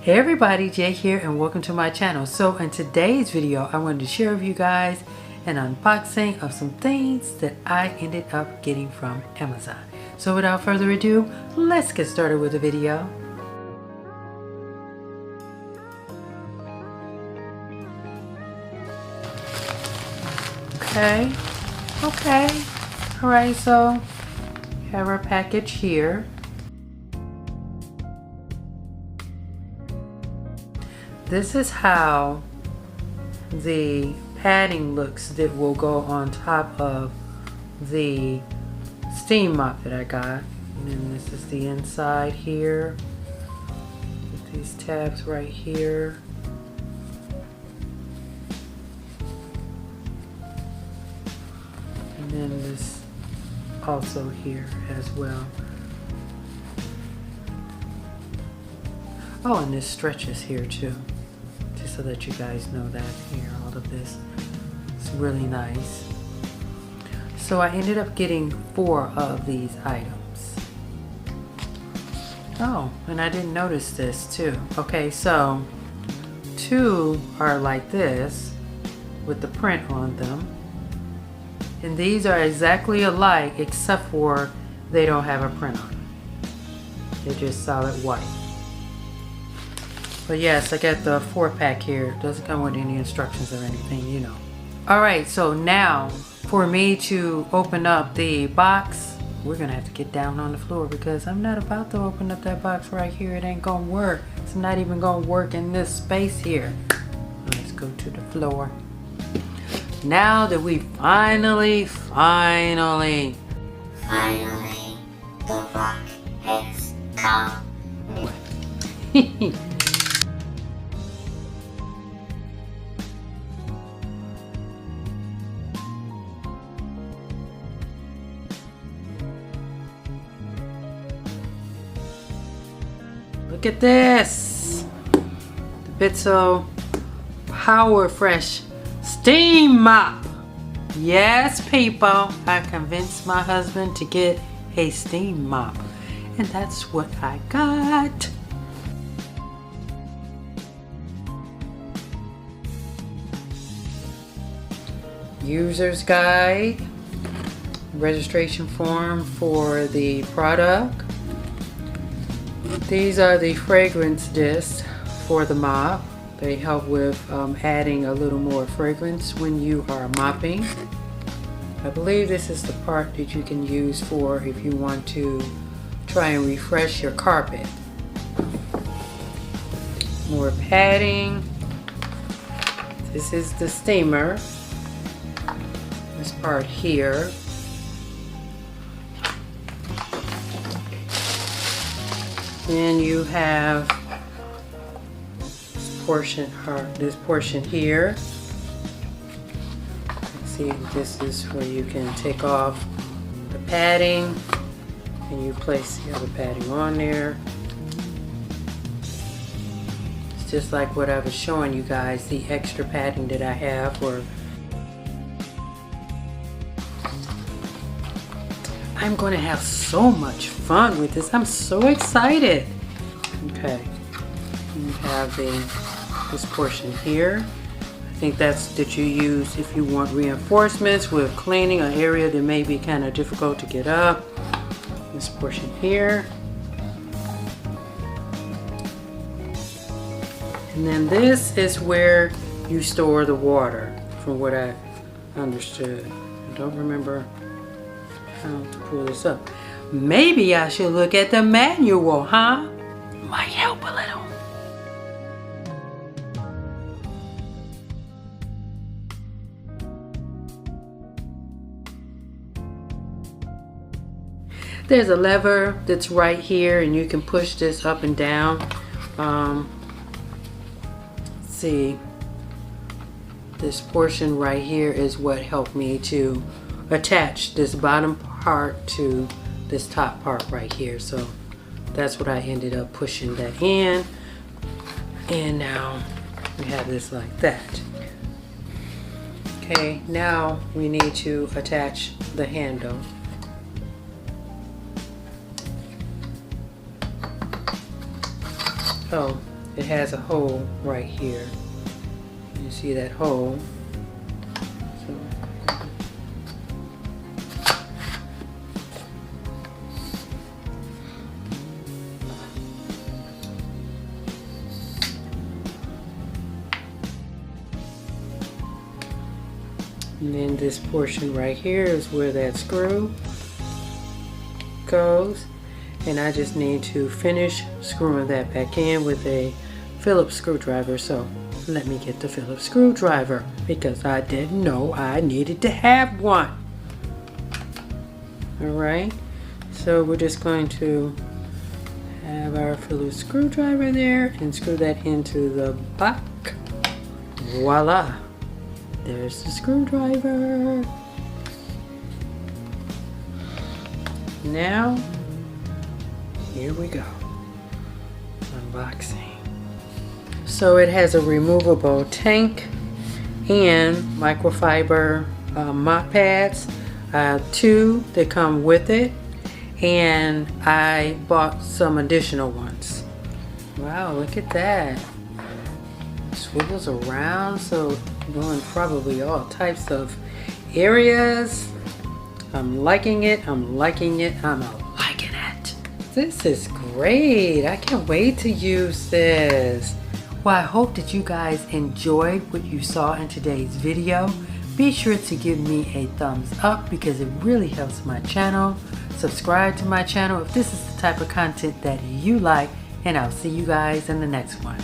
Hey everybody, Jay here and welcome to my channel. So in today's video, I wanted to share with you guys an unboxing of some things that I ended up getting from Amazon. So without further ado, let's get started with the video. Okay. Alright, so we have our package here. This is how the padding looks that will go on top of the steam mop that I got. And then this is the inside here with these tabs right here. And then this also here as well. Oh, and this stretches here too. Just so that you guys know that here, all of this is really nice. So I ended up getting 4 of these items. Oh, and I didn't notice this too. Okay, so 2 are like this with the print on them. And these are exactly alike except for they don't have a print on them. They're just solid white. But yes, I got the 4-pack here. It doesn't come with any instructions or anything, you know. Alright, so now for me to open up the box, we're gonna have to get down on the floor because I'm not about to open up that box right here. It ain't gonna work. It's not even gonna work in this space here. Let's go to the floor. Now that we finally, the rock has come. Look at this! The Bissell Powerfresh Steam Mop! Yes, people! I convinced my husband to get a steam mop. And that's what I got. User's guide. Registration form for the product. These are the fragrance discs for the mop. They help with adding a little more fragrance when you are mopping. I believe this is the part that you can use for if you want to try and refresh your carpet. More padding. This is the steamer. This part here. Then you have this portion here. See, this is where you can take off the padding and you place the other padding on there. It's just like what I was showing you guys, the extra padding that I have for. I'm going to have so much fun with this. I'm so excited. Okay, you have this portion here. I think that you use if you want reinforcements with cleaning an area that may be kind of difficult to get up. This portion here. And then this is where you store the water, from what I understood. I don't remember how to pull this up. Maybe I should look at the manual, huh? Might help a little. There's a lever that's right here and you can push this up and down. Let's see, this portion right here is what helped me to attach this bottom part to this top part right here. So that's what I ended up pushing that in. And now we have this like that. Okay, now we need to attach the handle. Oh, it has a hole right here. You see that hole? So, and then this portion right here is where that screw goes, and I just need to finish screwing that back in with a Phillips screwdriver. So let me get the Phillips screwdriver because I didn't know I needed to have one. Alright, so we're just going to have our Phillips screwdriver there and screw that into the back. Voila! There's the screwdriver. Now, here we go. Unboxing. So it has a removable tank and microfiber mop pads, 2 that come with it, and I bought some additional ones. Wow, look at that. Swivels around, so going probably all types of areas. I'm liking it, I'm liking it, I'm liking it. This is great. I can't wait to use this. Well, I hope that you guys enjoyed what you saw in today's video. Be sure to give me a thumbs up because it really helps my channel. Subscribe to my channel if this is the type of content that you like, and I'll see you guys in the next one.